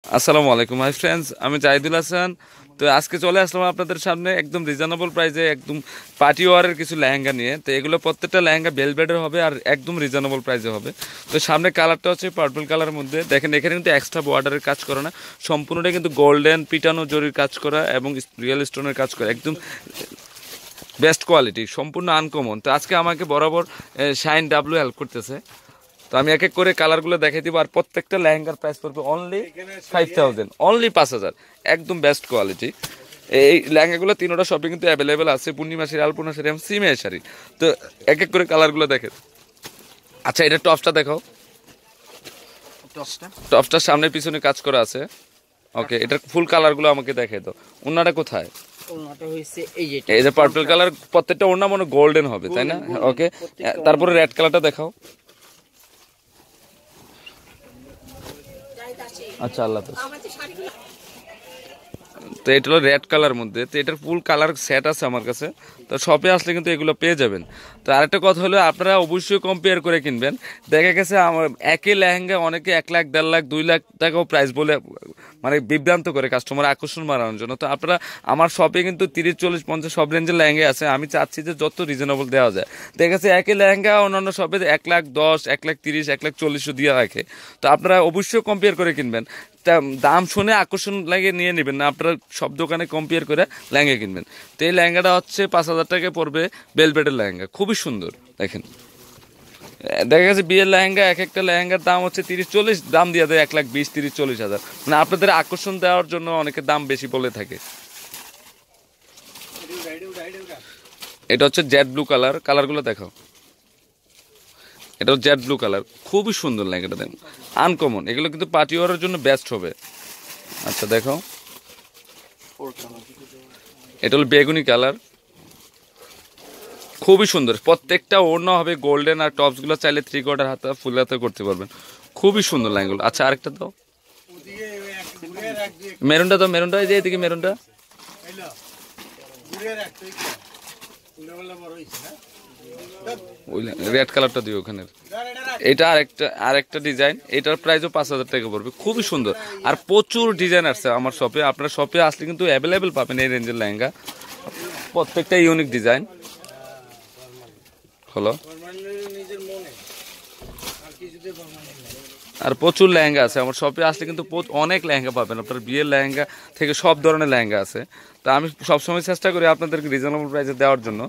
আসসালামু আলাইকুম hi friends, আমি জাহিদুল হাসান। তো আজকে চলে আসলাম আপনাদের সামনে একদম রিজনেবল প্রাইসে একদম পার্টি ওয়ারের কিছু লেহেঙ্গা নিয়ে। তো এগুলো প্রত্যেকটা লেহেঙ্গা বেলভেটের হবে আর একদম রিজনেবল প্রাইসে হবে। তো সামনে কালারটা হচ্ছে পার্পল কালারের মধ্যে। দেখেন এখানে কিন্তু এক্সট্রা বর্ডারের কাজ করা না, সম্পূর্ণটা কিন্তু গোল্ডেন পিটানো জরির কাজ করা এবং রিয়েল স্টোনের কাজ করা, একদম বেস্ট কোয়ালিটি, সম্পূর্ণ আনকমন। তো আজকে আমাকে বরাবর শাইন ডাব্লু হেল্প করতেছে। তো আমি এক এক করে কালারগুলো দেখাই দিব। আর প্রত্যেকটা লেহেঙ্গার প্রাইস পড়বে অনলি 5000, অনলি 5000, একদম বেস্ট কোয়ালিটি। এই লেহেঙ্গাগুলো তিনোটা শপে কিন্তু অ্যাভেলেবেল আছে, পূর্ণিমা শাড়ি, আলপনা শাড়ি এবং সিমিয়া শাড়ি। তো এক এক করে কালারগুলো দেখে। আচ্ছা, এটা টপসটা দেখাও। টপসটার সামনে পিছনে কাজ করা আছে। ওকে, এটার ফুল কালারগুলো আমাকে দেখাই দাও। ওনাটা কোথায়? এই যে পার্পল কালার, প্রত্যেকটা ওড়না মনে গোল্ডেন হবে, তাই না? ওকে, তারপরে রেড কালারটা দেখাও। আচ্ছা, আল্লাহ হাফেজ। তো এটা হলো রেড কালার মধ্যে। তো এটার ফুল কালার সেট আছে আমার কাছে। তো শপে আসলে কিন্তু এগুলো পেয়ে যাবেন। তো আরেকটা কথা হলো, আপনারা অবশ্যই কম্পেয়ার করে কিনবেন। দেখা গেছে আমার একই লেহেঙ্গা অনেকে 1 লাখ, 1.5 লাখ, 2 লাখ টাকাও প্রাইস বলে মানে বিভ্রান্ত করে কাস্টমার আকর্ষণ বাড়ানোর জন্য। তো আপনারা আমার শপে কিন্তু 30, 40, 50 সব রেঞ্জের লেহেঙ্গা আছে। আমি চাচ্ছি যে যত রিজনেবল দেওয়া যায়। দেখা গেছে একই লেহেঙ্গা অন্যান্য শপে 1 লাখ 10, 1 লাখ 30, 1 লাখ 40 দিয়ে রাখে। তো আপনারা অবশ্যই কম্পেয়ার করে কিনবেন। দাম শুনে আকর্ষণ লাগে নিয়ে নেবেন না, আপনারা সব দোকানে কম্পেয়ার করে লেহেঙ্গা কিনবেন। তো এই লেহেঙ্গাটা হচ্ছে 5000 টাকা পড়বে, বেলভেটের লেহেঙ্গা, খুবই সুন্দর। দেখেন, দেখা গেছে বিয়ের লেহেঙ্গা এক একটা লেহেঙ্গার দাম হচ্ছে 30-40, দাম দিয়ে দেয় 1,20,000, 30-40,000। মানে আপনাদের আকর্ষণ দেওয়ার জন্য অনেকে দাম বেশি বলে থাকে। এটা হচ্ছে জেড ব্লু কালার, কালারগুলো দেখাও। এটা জেড ব্লু কালার, খুবই সুন্দর লেহেঙ্গাটা, দেখেন আনকমন। এগুলো কিন্তু পার্টি ওয়ারের জন্য বেস্ট হবে। আচ্ছা দেখো, এটা হলো বেগুনি কালার, খুবই সুন্দর। প্রত্যেকটা ওড়না হবে গোল্ডেন, আর টপসগুলো চাইলে 3/4 হাতা, ফুল হাতা করতে পারবেন। খুবই সুন্দর লাইনগুলো। আচ্ছা, আরেকটা দাও, মেরুনটা দাও। মেরুনটা, এই যে এদিকে মেরুনটা। ওই রেড কালারটা দিও ওখানে। এটা আরেকটা ডিজাইন, এটার প্রাইসও 5000 টাকা পড়বে, খুবই সুন্দর। আর প্রচুর ডিজাইন আসছে আমার শপে। আপনার শপে আসলে কিন্তু অ্যাভেলেবেল পাবেন এই রেঞ্জের লেহেঙ্গা, প্রত্যেকটা ইউনিক ডিজাইন। হলো, আর প্রচুর লেহেঙ্গা আছে আমার শপে আসলে কিন্তু অনেক লেহেঙ্গা পাবেন। আপনার বিয়ের লেহেঙ্গা থেকে সব ধরনের লেহেঙ্গা আছে। তা আমি সবসময় চেষ্টা করি আপনাদেরকে রিজনেবল প্রাইসে দেওয়ার জন্য।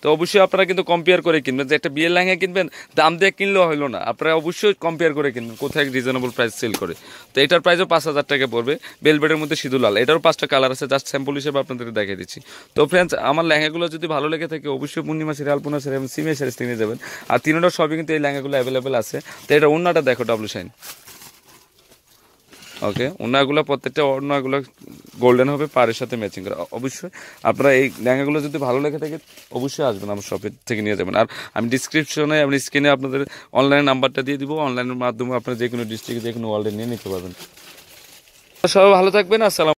তো অবশ্যই আপনারা কিন্তু কম্পেয়ার করে কিনবেন। যে একটা বিয়ের লেহেঙ্গা কিনবেন, দাম দিয়ে কিনলেও হইলো না, আপনারা অবশ্যই কম্পেয়ার করে কিনবেন কোথায় রিজনেবল প্রাইস সেল করে। তো এটার প্রাইসও 5000 টাকা পড়বে, বেলভেটের মধ্যে সিঁদুর লাল। এটারও 5টা কালার আছে, জাস্ট স্যাম্পল হিসেবে আপনাদেরকে দেখিয়ে দিচ্ছি। তো ফ্রেন্ডস, আমার লেহেঙ্গাগুলো যদি ভালো লেগে থাকে অবশ্যই পূর্ণিমা শাড়ি, আলপনা শাড়ি এবং সিমিয়া শাড়ি নিয়ে যাবেন। আর তিনটা সবই কিন্তু এই লেহেঙ্গাগুলো অ্যাভেলেবেল আছে। তো এটা ওড়নাটা দেখো, ডাবলু শাইন। ওকে, ওড়নাগুলো প্রত্যেকটা ওড়নাগুলো গোল্ডেন হবে, পাড়ের সাথে ম্যাচিং করা। অবশ্যই আপনারা এই লেহেঙ্গাগুলো যদি ভালো লেগে থাকে অবশ্যই আসবেন, আমার শপের থেকে নিয়ে যাবেন। আর আমি ডিসক্রিপশনে, আমি স্ক্রিনে আপনাদের অনলাইন নাম্বারটা দিয়ে দিব। অনলাইনের মাধ্যমে আপনারা যে কোনো ডিস্ট্রিক্টে, যে কোনো ওয়ার্ল্ডে নিয়ে নিতে পারবেন। সবাই ভালো থাকবেন। আসসালাম।